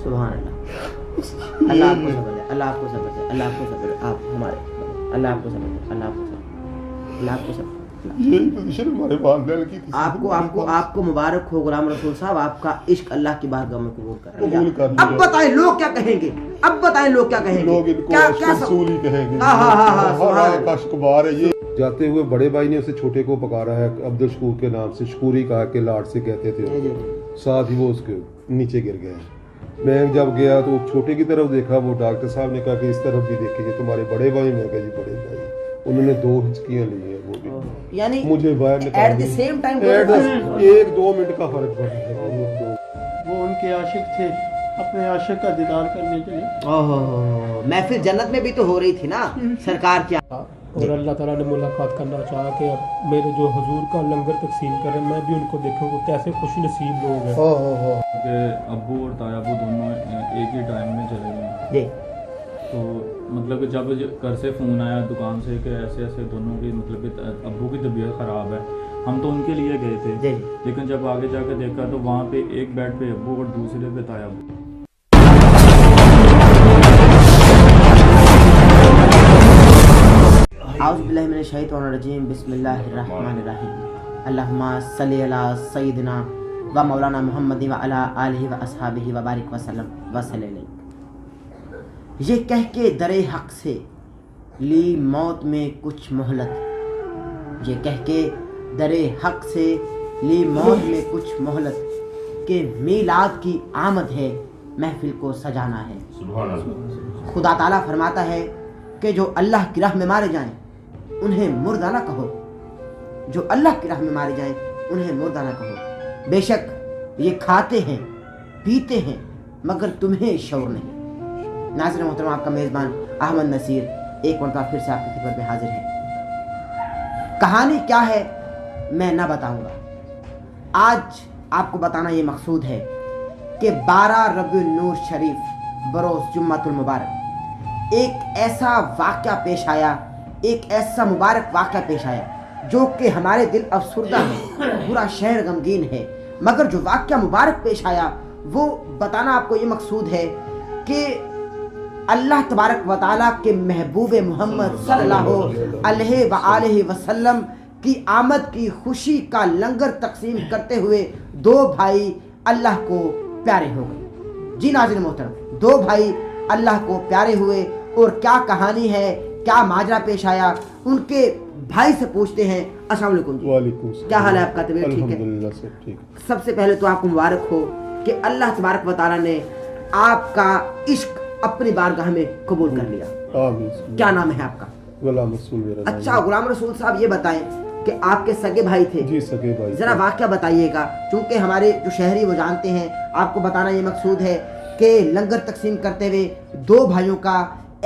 सुभान अल्लाह। अल्लाह आपको सब्र दे, अल्लाह आपको सब्र दे, अल्लाह आपको सब्र दे, आप हमारे अल्लाह आपको सब्र दे, अल्लाह आपको सब्र दे, अल्लाह आपको सब्र दे। यही पोजीशन हमारे वालिदैन की थी। आपको मुबारक हो गुलाम रसूल साहब, आपका इश्क अल्लाह की बारगाह में कबूल कर लिया। लिया। अब बताएं लोग क्या कहेंगे, अब बताएं लोग क्या कहेंगे, लोग इनको क्या रसूल ही कहेंगे। हाँ, कबार है ये। जाते हुए बड़े भाई ने उसे छोटे को पकारा है अब्दुल शकूर के नाम से, शकूरी कहा के लाड से कहते थे, साथ ही वो उसके नीचे गिर गया। मैं जब गया तो छोटे की तरफ देखा, वो डॉक्टर साहब ने कहा कि इस तरफ भी देखे, ये तुम्हारे बड़े भाई। मैं कहा जी बड़े भाई। उन्होंने 2 हिचकियां ली है, वो भी यानी मुझे बाहर निकाल at the same time 1-2 minute का फर्क पड़ा है। वो उनके आशिक थे, अपने आशिक का दीदार करने के लिए। ओहो, महफिल जन्नत में भी तो हो रही थी ना सरकार की। और अल्लाह ताला ने मुलाकात करना चाहा कि अब मेरे जो हुजूर का लंगर तकसीम करें, मैं भी उनको देखूं वो कैसे खुश नसीब लोग हैं। कि अब्बू और तायाबू दोनों एक ही टाइम में चले गए। तो मतलब कि जब घर से फ़ोन आया दुकान से कि ऐसे ऐसे दोनों की मतलब कि अब्बू की तबीयत ख़राब है, हम तो उनके लिए गए थे, लेकिन जब आगे जाकर देखा तो वहाँ पे एक बेड पे अब्बू और दूसरे पे तायाबू। आउज़ुबिल्लाहि मिनश शैतानिर रजीम, बिस्मिल्लाहिर रहमानिर रहीम। अल्लाहुम्मा सल्लि अला सय्यिदिना व मौलाना मुहम्मद व अला आलिहि व अस्हाबिहि व बारिक वसल्लम वसल्लम। ये कह के दरे हक से ली मौत में कुछ मोहलत, ये कह के दरे हक से ली मौत में कुछ मोहलत, के मीलाद की आमद है महफिल को सजाना है। खुदा ताला फरमाता है कि जो अल्लाह की राह में मारे जाएं उन्हें मुर्दा ना कहो, जो अल्लाह की राह में मारे जाएं उन्हें मुर्दा ना कहो। बेशक ये खाते हैं पीते हैं मगर तुम्हें शऊर नहीं। नाज़रीन मोहतरम, आपका मेज़बान अहमद नसीर एक मरतबा फिर से आपकी खिदमत में हाजिर है। कहानी क्या है मैं ना बताऊंगा, आज आपको बताना ये मकसूद है कि 12 रबीउल नूर शरीफ बरोज़ जुम्मतुल मुबारक एक ऐसा वाक़या पेश आया, एक ऐसा मुबारक वाक़या पेश आया जो कि हमारे दिल अफसुर्दा है, पूरा शहर गमगीन है। मगर जो वाक़या मुबारक पेश आया वो बताना आपको ये मकसूद है कि अल्लाह तबारक व तआला के महबूब मोहम्मद सल्लल्लाहु अलैहि वसल्लम की आमद की खुशी का लंगर तकसीम करते हुए 2 भाई अल्लाह को प्यारे हो गए। जी नाज़रीन मोहतरम, 2 भाई अल्लाह को प्यारे हुए। और क्या कहानी है, क्या माजरा पेश आया, उनके भाई से पूछते हैं। अस्सलाम वालेकुम जी। वालेकुम, क्या हाल है आपका? तबीयत ठीक है? अल्हम्दुलिल्लाह सब ठीक। सबसे पहले तो आपको मुबारक हो कि अल्लाह तबारक व तआला ने आपका इश्क अपनी बारगाह में कबूल कर लिया। आमीन। क्या नाम है आपका? गुलाम रसूल मेरा नाम। अच्छा गुलाम रसूल साहब, ये बताएं कि आपके सगे भाई थे? जी सगे भाई। जरा वाक़या बताइएगा, क्योंकि हमारे जो शहरी वो जानते हैं। आपको बताना ये मकसूद है कि लंगर तकसीम करते हुए 2 भाइयों का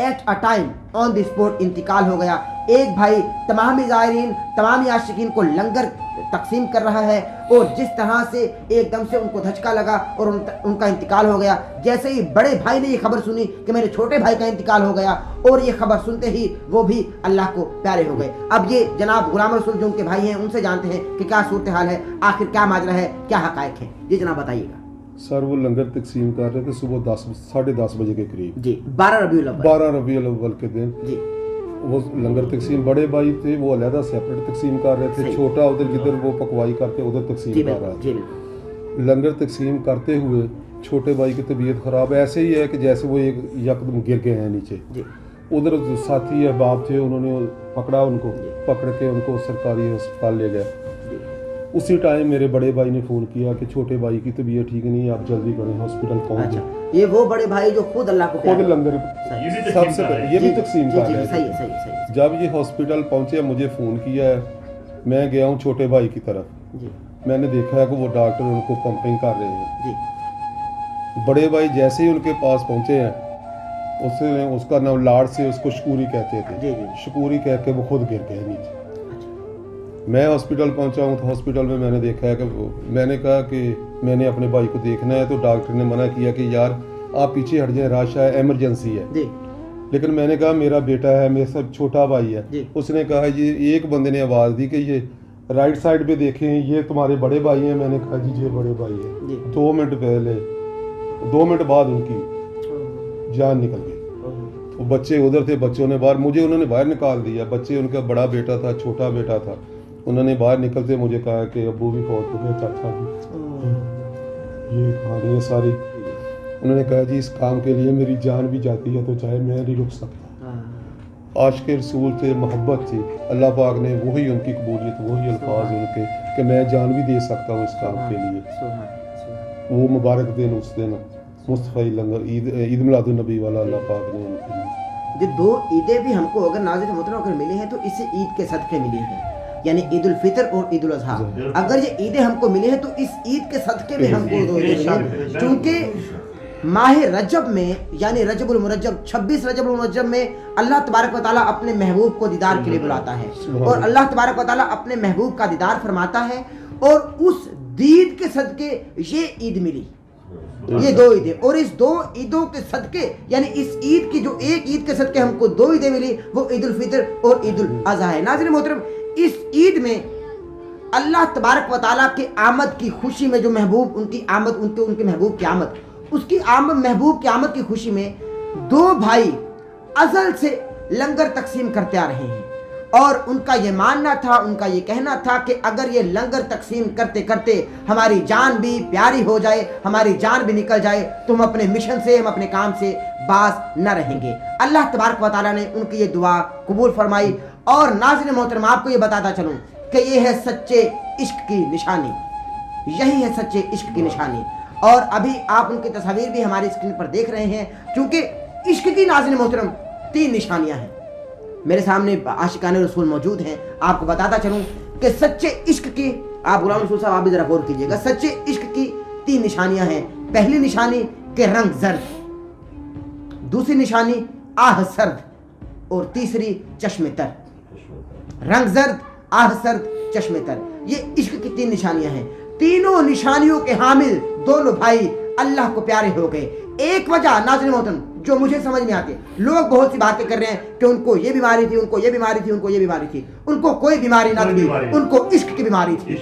at a time on the spot इंतकाल हो गया। एक भाई तमामी ज़ायरीन तमामी आशिकीन को लंगर तकसीम कर रहा है और जिस तरह से एकदम से उनको धचका लगा और उनका इंतकाल हो गया। जैसे ही बड़े भाई ने ये खबर सुनी कि मेरे छोटे भाई का इंतकाल हो गया, और ये खबर सुनते ही वो भी अल्लाह को प्यारे हो गए। अब ये जनाब गुलाम रसूल जो उनके भाई हैं उनसे जानते हैं कि क्या सूरत हाल है, आखिर क्या माजरा है, क्या हकायक है। जी जनाब बताइएगा। सर वो लंगर तकसीम कर रहे थे सुबह 10-10:30 बजे के करीब जी, 12 रबीउल अव्वल के दिन जी। वो लंगर तकसीम, बड़े भाई थे वो अलहदा सेपरेट तकसीम कर रहे थे, छोटा उधर जिधर वो पकवाई करके उधर तकसीम कर रहा था। लंगर तकसीम करते हुए छोटे भाई की तबीयत ख़राब ऐसे ही है कि जैसे वो एक यकदम गिर गए हैं नीचे। उधर जो साथी अहबाब थे उन्होंने पकड़ा, उनको पकड़ के उनको सरकारी अस्पताल ले गए। उसी टाइम मेरे बड़े भाई ने फ़ोन किया कि छोटे भाई की तबीयत ठीक नहीं है, आप जल्दी करें हॉस्पिटल पहुँच। ये वो बड़े भाई जो खुद अल्लाह को खुद लंगर सबसे ये भी तकसीम कर रहे सही है। जब ये हॉस्पिटल पहुंचे मुझे फ़ोन किया है, मैं गया हूँ छोटे भाई की तरफ। मैंने देखा है कि वो डॉक्टर उनको पंपिंग कर रहे हैं। बड़े भाई जैसे ही उनके पास पहुंचे हैं, उसका नाम लाड से उसको शकूरी कहते थे, शकूरी कह के वो खुद गिर गए नीचे। मैं हॉस्पिटल पहुंचा हूँ तो हॉस्पिटल में मैंने देखा है कि मैंने कहा कि मैंने अपने भाई को देखना है, तो डॉक्टर ने मना किया कि यार आप पीछे हट जाएं, रश है, इमरजेंसी है। लेकिन मैंने कहा मेरा बेटा है, मेरा सब छोटा भाई है। उसने कहा ये एक बंदे ने आवाज़ दी कि ये राइट साइड पे देखें, ये तुम्हारे बड़े भाई हैं। मैंने कहा जी ये बड़े भाई हैं। 2 मिनट पहले 2 मिनट बाद उनकी जान निकल गई। तो बच्चे उधर थे, बच्चों ने बाहर, मुझे उन्होंने बाहर निकाल दिया। बच्चे, उनका बड़ा बेटा था, छोटा बेटा था, उन्होंने बाहर निकलते मुझे कहा कि अब्बू भी फौत हो गए, चाचा भी। ये कहानी है सारी। उन्होंने कहा जी इस काम के लिए मेरी जान भी जाती है तो चाहे मैं नहीं रुक सकता। आशिक़ रसूल थे, मोहब्बत थी, अल्लाह पाक ने वही उनकी कबूलियत, वही अल्फाज उनके कि मैं जान भी दे सकता हूँ इस काम के लिए। वो मुबारक दिन, उस दिन मुस्तफ़ा लंगर ईद मिलादुन नबी वाला अल्लाह पाक ने उनके लिए। ये 2 ईदें भी हमको अगर नाज़िर मोहतरम अगर मिली हैं तो इस ईद के सदक़े मिली हैं, यानी ईद उल फितर और ईद उल अज़हा। अगर ये ईदें हमको मिली हैं तो इस ईद के सदक़े में हमको 2 ईदें मिली, क्योंकि माह रजब में यानी रजबुल मुरज्जब 26 रजबुल मुरज्जब में अल्लाह तबारक व तआला अपने महबूब को दीदार के लिए बुलाता है और अल्लाह तबारक व तआला अपने महबूब का दीदार फरमाता है, और उस दीद के सदक़े ये ईद मिली, ये 2 ईदें। और इस 2 ईदों के सदक़े यानी इस ईद की जो एक ईद के सदक़े हमको 2 ईदें मिली वो ईद उल फितर और ईद उल अज़हा है। नाज़रीन मोहतरम, इस ईद में अल्लाह तबारक व तआला के आमद की खुशी में जो महबूब उनकी आमद उनके महबूब की आमद, उसकी आमद महबूब की आमद की खुशी में 2 भाई अज़ल से लंगर तकसीम करते आ रहे हैं, और उनका ये मानना था, उनका ये कहना था कि अगर ये लंगर तकसीम करते करते हमारी जान भी प्यारी हो जाए, हमारी जान भी निकल जाए, तो हम अपने मिशन से, हम अपने काम से बाज न रहेंगे। अल्लाह तबारक व तआला ने उनकी ये दुआ कबूल फरमाई। और नाज़रीन मोहतरम, आपको ये बताता चलूँ कि ये है सच्चे इश्क की निशानी, यही है सच्चे इश्क की निशानी। और अभी आप उनकी तस्वीर भी हमारी स्क्रीन पर देख रहे हैं, क्योंकि इश्क की नाज़रीन मोहतरम 3 निशानियां हैं। मेरे सामने आशिकाने रसूल मौजूद हैं। आपको बताता चलूं कि सच्चे इश्क की, आप गुलाम रसूल साहब आप भी जरा गौर कीजिएगा, सच्चे इश्क की 3 निशानियां हैं। पहली निशानी के रंग जर्द, दूसरी निशानी आह सर्द, और तीसरी चश्मे तर। रंग जर्द, आह सर्द, चश्मे तर, ये इश्क की 3 निशानियां हैं। तीनों निशानियों के हामिल दोनों भाई अल्लाह को प्यारे हो गए। एक वजह नाज़रीन मोहतरम जो मुझे समझ में आती है, लोग बहुत सी बातें कर रहे हैं कि उनको ये बीमारी थी, उनको ये बीमारी थी, उनको ये बीमारी थी। उनको कोई बीमारी ना थी, उनको इश्क की बीमारी थी।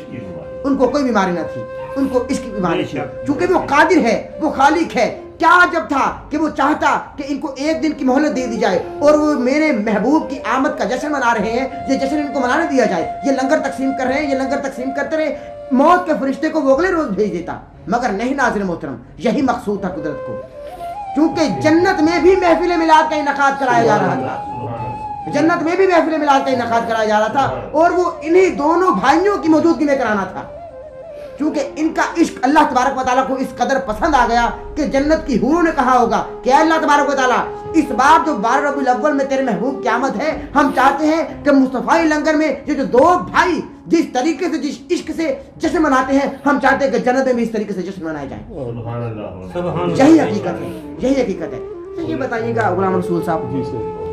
उनको कोई बीमारी ना थी, उनको इश्क की बीमारी थी, क्योंकि वो कादिर है, वो खालिक है। क्या जब था कि वो चाहता कि इनको एक दिन की मोहलत दे दी जाए और वो मेरे महबूब की आमद का जश्न मना रहे हैं, ये जश्न इनको मनाने दिया जाए, ये लंगर तकसीम कर रहे हैं, ये लंगर तकसीम करते रहे, मौत के फरिश्ते को वो अगले रोज भेज देता। मगर नहीं नाज़रीन मोहतरम, यही मकसूद था कुदरत को, क्योंकि जन्नत में भी महफिल मिलाद का इनकाद कराया जा रहा था, जन्नत में भी महफिल मिलाद का इनकाद कराया जा रहा था, और वो इन्हीं दोनों भाइयों की मौजूदगी में कराना था, क्योंकि इनका इश्क अल्लाह तबारक व तआला को इस कदर पसंद आ गया कि जन्नत की हूरों ने कहा होगा कि अल्लाह तबारक व तआला इस बार जो 12 रबीउल अव्वल में तेरे महबूब की आमद है, हम चाहते हैं कि मुस्तफ़ा लंगर में ये जो 2 भाई जिस तरीके से, जिस इश्क से जश्न मनाते हैं, हम चाहते हैं कि जन्नत में भी इस तरीके से जश्न मनाए जाए। यही हकीकत है, यही हकीकत है। तो ये बताइएगा गुलाम रसूल साहब,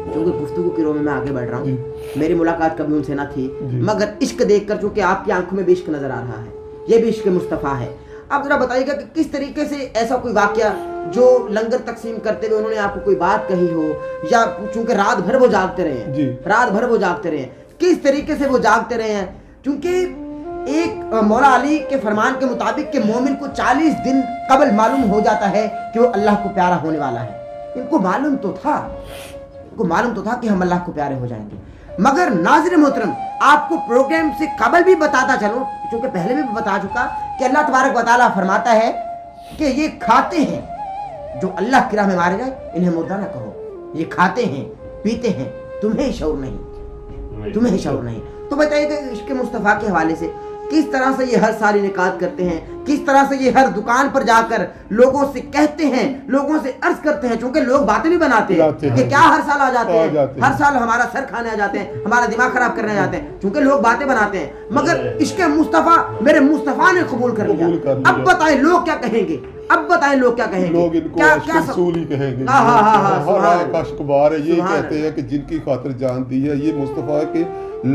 क्योंकि गुफ्तगू के रो में मैं आगे बढ़ रहा हूँ, मेरी मुलाकात कभी उनसे ना थी, मगर इश्क देखकर चूंकि आपकी आंखों में भी इश्क नजर आ रहा है, ये भी इश्क मुस्तफ़ा है। आप जरा बताइएगा कि किस तरीके से ऐसा कोई वाकया जो लंगर तकसीम करते हुए उन्होंने आपको कोई बात कही हो, या चूंकि रात भर वो जागते रहे हैं, रात भर वो जागते रहे हैं, किस तरीके से वो जागते रहे हैं? क्योंकि एक मौला अली के फरमान के मुताबिक के मोमिन को 40 दिन कबल मालूम हो जाता है कि वो अल्लाह को प्यारा होने वाला है। इनको मालूम तो था, इनको मालूम तो था कि हम अल्लाह को प्यारे हो जाएंगे, मगर नाज़रीन मोहतरम आपको प्रोग्राम से कबल भी बताता चलूं, क्योंकि पहले भी बता चुका कि अल्लाह तबारक व तआला फरमाता है कि ये खाते हैं जो अल्लाह की राह में मारे गए, इन्हें मुर्दा ना कहो, ये खाते हैं पीते हैं, तुम्हें ही शऊर नहीं, तुम्हें ही शऊर नहीं। तो बताइएगा इश्क मुस्तफ़ा के हवाले से किस तरह से ये हर साल इनेकाद करते हैं, किस तरह से ये हर दुकान पर जाकर लोगों से कहते हैं, लोगों से अर्ज करते हैं, क्योंकि लोग बातें भी बनाते हैं कि क्या हर साल आ जाते हैं, हर साल हमारा सर खाने आ जाते हैं, हमारा दिमाग खराब करने आ जाते हैं, क्योंकि लोग बातें बनाते हैं, मगर इश्क मुस्तफ़ा मेरे मुस्तफ़ा ने कबूल कर लिया। अब बताएं लोग क्या कहेंगे, अब बताएं लोग क्या कहेंगे, लोग इनको क्या रसूल ही कहेंगे। अशकबार है, ये कहते हैं कि जिनकी खातिर जान दी है, ये मुस्तफ़ा के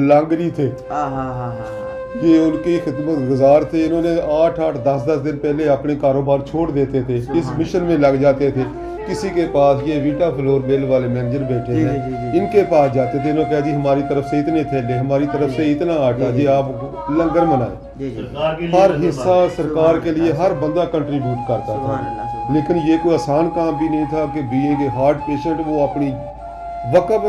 लांगरी थे, ये उनकी खिदमत गुजार थे। इन्होंने 8-8, 10-10 दिन पहले अपने कारोबार छोड़ देते थे, इस मिशन में लग जाते थे। किसी के पास ये वीटा फ्लोर मिल वाले मैनेजर बैठे हैं, इनके पास जाते थे, इन्होंने कहा जी हमारी तरफ से इतने थैले, हमारी तरफ से इतना आटा, जी आप लंगर मनाए। हर हिस्सा सरकार के लिए हर बंदा कंट्रीब्यूट करता था। लेकिन ये कोई आसान काम भी नहीं था कि बीइंग ए हार्ट पेशेंट वो अपनी वक़्त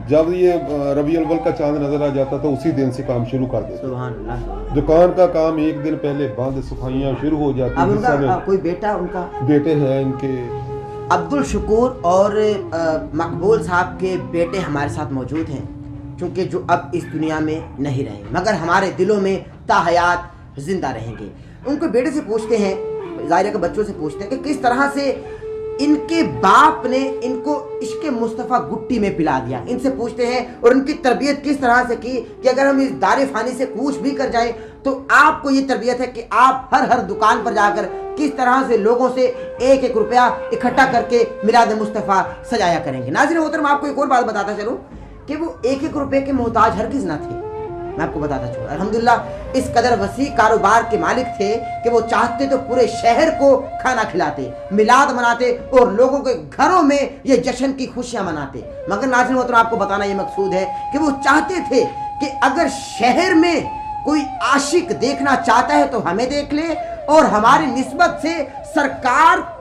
जब ये रबी अव्वल का चांद नज़र आ जाता था उसी दिन से काम शुरू कर देते। सुभान अल्लाह। दुकान का काम एक दिन पहले बंद, सफाइयाँ शुरू हो जाती। अब उनका कोई बेटा, उनका बेटे हैं इनके अब्दुल शुकूर और मकबूल साहब के बेटे हमारे साथ मौजूद हैं, क्योंकि जो अब इस दुनिया में नहीं रहे मगर हमारे दिलों में ताहयात जिंदा रहेंगे। उनके बेटे से पूछते हैं, ज़ाहिर के बच्चों से पूछते हैं कि किस तरह से इनके बाप ने इनको इश्क़ मुस्तफ़ा गुट्टी में पिला दिया। इनसे पूछते हैं और उनकी तरबियत किस तरह से की कि अगर हम इस दारे फानी से कूच भी कर जाएं तो आपको ये तरबियत है कि आप हर दुकान पर जाकर किस तरह से लोगों से एक एक रुपया इकट्ठा करके मिलाद मुस्तफ़ा सजाया करेंगे। नाज़रीन मोहतरम, आपको एक और बात बताता चलूँ कि वो एक एक रुपये के मोहताज हरगिज़ ना थे। मैं आपको बताता चलूँ, अल्हम्दुलिल्लाह इस कदर वसी कारोबार के मालिक थे कि वो चाहते तो पूरे शहर को खाना खिलाते, मिलाद मनाते और लोगों के घरों में ये जश्न की खुशियाँ मनाते। मगर नाज़रीन मोहतरम, आपको बताना ये मकसूद है कि वो चाहते थे कि अगर शहर में कोई आशिक देखना चाहता है तो हमें देख ले और हमारी निस्बत से सरकार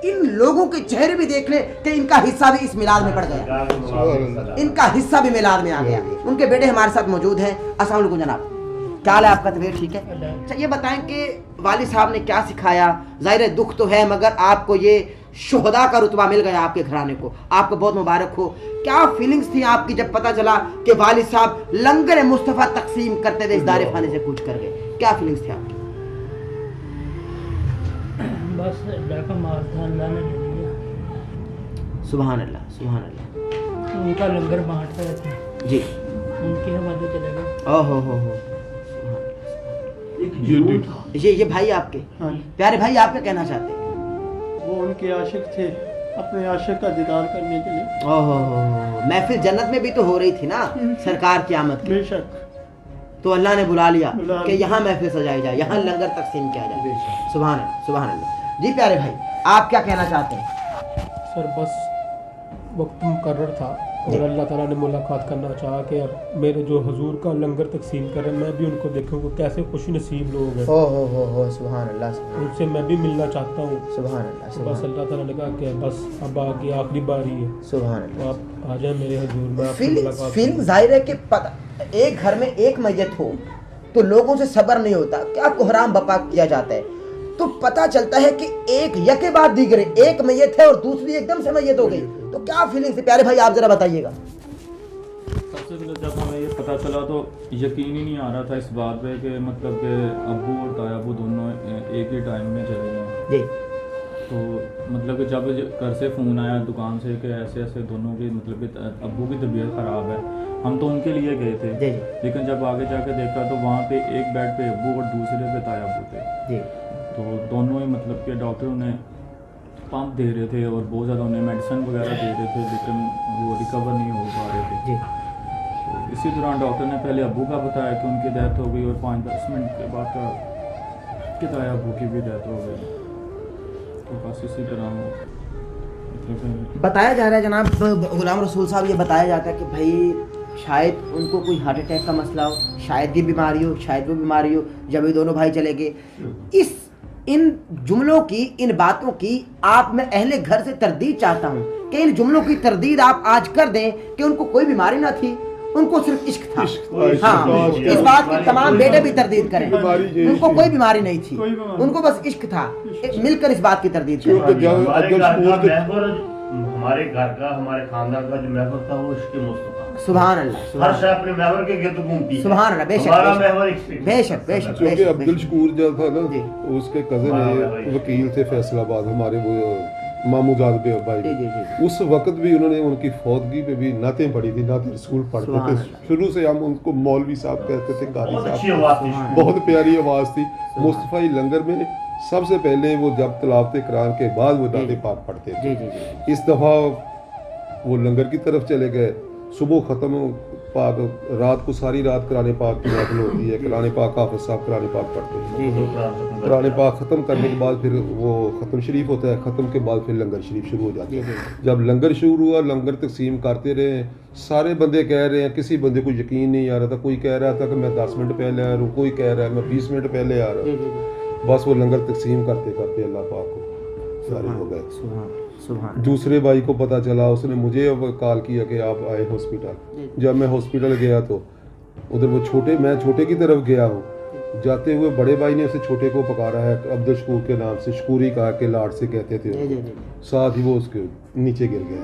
इन लोगों के चेहरे भी देख ले कि इनका हिस्सा भी इस मिलाद में पड़ गया, इनका हिस्सा भी मिलाद में आ गया। उनके बेटे हमारे साथ मौजूद हैं। अस्सलाम वालेकुम जनाब, क्या हाल है आपका? तबीयत ठीक है? अच्छा ये बताएं कि वालिद साहब ने क्या सिखाया? ज़ाहिर है दुख तो है मगर आपको ये शुहदा का रुतबा मिल गया आपके घराने को, आपको बहुत मुबारक हो। क्या फीलिंग्स थी आपकी जब पता चला कि वालिद साहब लंगर मुस्तफ़ा तकसीम करते हुए इस दारे खाने से कूच कर गए? क्या फीलिंग्स थी आपकी? बस अल्लाह का मारता अल्लाह ने दे दिया। सुभान अल्लाह, सुभान अल्लाह। उनका लंगर बांटता रहता जी, उनके हवाले चले गए। ओहो हो, ये भाई आपके हाँ, प्यारे भाई, आप क्या कहना चाहते हैं? वो उनके आशिक थे, अपने आशिक का दीदार करने के लिए। ओहो हो, महफिल जन्नत में भी तो हो रही थी ना सरकार की आमद की, बेशक तो अल्लाह ने बुला लिया बुला कि यहाँ महफिल सजाई जाए, यहाँ लंगर तकसीम किया जाए। सुभान अल्लाह, सुभान अल्लाह। जी प्यारे भाई, आप क्या कहना चाहते हैं? सर बस वक्त मुकर्रर था और अल्लाह ताला ने मुलाकात करना चाहा कि अब मेरे जो हुजूर का लंगर तकसीम कर रहे हैं मैं भी उनको देखूँ कि कैसे खुश नसीब लोग हैं। हो सुभान अल्लाह, सुभान उनसे मैं भी मिलना चाहता हूँ। सुभान अल्लाह, तो बस अल्लाह ताला ने कहा कि बस अब आगे आखिरी बारी है, सुभान तो अल्लाह। आप आ जाए मेरे हुजूर में आपसे मुलाकात फीलिंग करूं। जाहिर है कि एक घर में एक मैयत हो तो लोगों से सब्र नहीं होता, क्या कोहराम बपा किया जाता है। तो पता चलता है कि एक यके बाद दीगरे, एक मैयत है और दूसरी एकदम से मैयत हो गई, तो क्या फीलिंग थी? प्यारे भाई आप जरा बताइएगा। सबसे पहले जब हमें ये पता चला तो यकीन ही नहीं आ रहा था इस बात पे कि मतलब कि अब्बू और तायाबू दोनों एक ही टाइम में चले गए। जी, तो मतलब कि जब घर से फ़ोन आया दुकान से कि ऐसे ऐसे दोनों की मतलब कि अब्बू की तबीयत ख़राब है, हम तो उनके लिए गए थे। जी, लेकिन जब आगे जाके देखा तो वहाँ पे एक बेड पे अब्बू और दूसरे पे तायाबू थे। जी, तो दोनों ही मतलब कि डॉक्टर उन्हें पंप दे रहे थे और बहुत ज़्यादा उन्हें मेडिसिन वगैरह दे रहे थे, लेकिन वो रिकवर नहीं हो पा रहे थे। जी, तो इसी दौरान डॉक्टर ने पहले अब्बू का बताया कि उनकी डेथ हो गई और 5-10 मिनट के बाद का कि तायाबू की भी डेथ हो गई। तो बस इसी तरह मतलब बताया जा रहा है जनाब गुलाम रसूल साहब, ये बताया जाता है कि भाई शायद उनको कोई हार्ट अटैक का मसला हो, शायद ये बीमारी हो, शायद वो बीमारी हो, जब ये दोनों भाई चले गए। इन जुमलों की, इन बातों की आप मैं अहले घर से तरदीद चाहता हूँ कि इन जुमलों की तरदीद आप आज कर दें कि उनको कोई बीमारी ना थी, उनको सिर्फ इश्क था। हाँ, इस बात की तमाम बेटे भी तरदीद करें, उनको कोई बीमारी नहीं थी, उनको बस इश्क था। मिलकर इस बात की तरदीद करें। हमारे घर का, हमारे खानदान का जो महवर था वो इसके मुस्तफा। सुभान अल्लाह, हर शय अपने महवर के गिर्द घूमती है। सुभान अल्लाह, बेशक हमारा महवर एक बेशक बेशक क्योंकि बेशक अब्दुल शकूर जो था ना जी। उसके कज़न है, वकील थे फैसलाबाद, हमारे वो मामूजाद पे भाई। जी, जी, जी। उस वक्त भी उन्होंने उनकी फौतगी पे भी नातें पढ़ी थी, नाते रसूल पढ़ते सुभान थे। अल्लाह। शुरू से हम उनको मौलवी साहब कहते थे, कारी बहुत अच्छी साहब, आवाज थी। बहुत प्यारी आवाज़ थी। मुस्तफ़ा लंगर में सबसे पहले वो जब तलावत कुरान के बाद वो नाते पाक पढ़ते थे। जी, जी, जी। इस दफ़ा वो लंगर की तरफ चले गए, सुबह ख़त्म पाक, रात को सारी रात कुरान पाक की महफिल होती है, कुरान पाक हाफ़िज़ साहब कुरान पाक पढ़ते हैं। जी, जी। कुरान पाक ख़त्म करने के बाद फिर वो ख़त्म शरीफ होता है, ख़त्म के बाद फिर लंगर शरीफ शुरू हो जाता है। जब लंगर शुरू हुआ, लंगर तकसीम करते रहे, सारे बंदे कह रहे हैं, किसी बंदे को यकीन नहीं आ रहा था। कोई कह रहा था कि मैं 10 मिनट पहले आ रहा हूँ, कोई कह रहा है मैं 20 मिनट पहले आ रहा हूँ। बस वो लंगर तकसीम करते करते अल्लाह पाक को सारे हो गए। सुभान दूसरे भाई को पता चला, उसने मुझे अब कॉल किया कि आप आए हॉस्पिटल। जब मैं हॉस्पिटल गया तो उधर वो मैं छोटे की तरफ गया हूँ, जाते हुए बड़े भाई ने उसे छोटे को पकारा है अब्दुल शकूर के नाम से, शकूरी कहा के लाड से कहते थे उनको। साथ ही वो उसके नीचे गिर गया।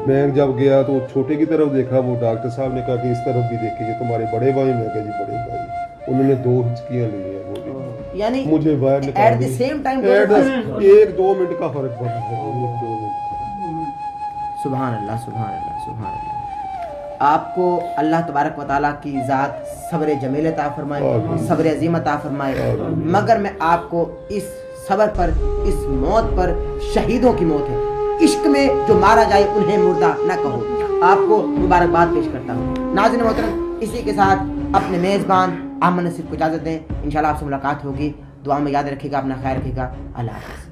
मैं जब गया तो छोटे की तरफ देखा, वो डॉक्टर साहब ने कहा कि इस तरफ भी देखेंगे तुम्हारे बड़े भाई। मैं कहा जी बड़े भाई। उन्होंने 2 हिचकियाँ ली हैं वो भी, यानी मुझे बाहर निकाल at the same time 1-2 minute का फर्क पड़ा है। 2 मिनट। सुभान अल्लाह सुभान अल्लाह सुभान अल्लाह। आपको अल्लाह तबारक व तआला की ज़ात सब्र जमील अता फरमाए, सब्र अज़ीम अता फरमाए। मगर मैं आपको इस सब्र पर, इस मौत पर, शहीदों की मौत है, इश्क में जो मारा जाए उन्हें मुर्दा न कहो, आपको मुबारकबाद पेश करता हूँ। नाज़रीन मोहतरम, इसी के साथ अपने मेज़बान अहमद नसीर को इजाज़त दें। इंशाल्लाह आपसे मुलाकात होगी। दुआ में याद रखिएगा, अपना ख्याल रखिएगा। अल्लाह हाफ़िज़।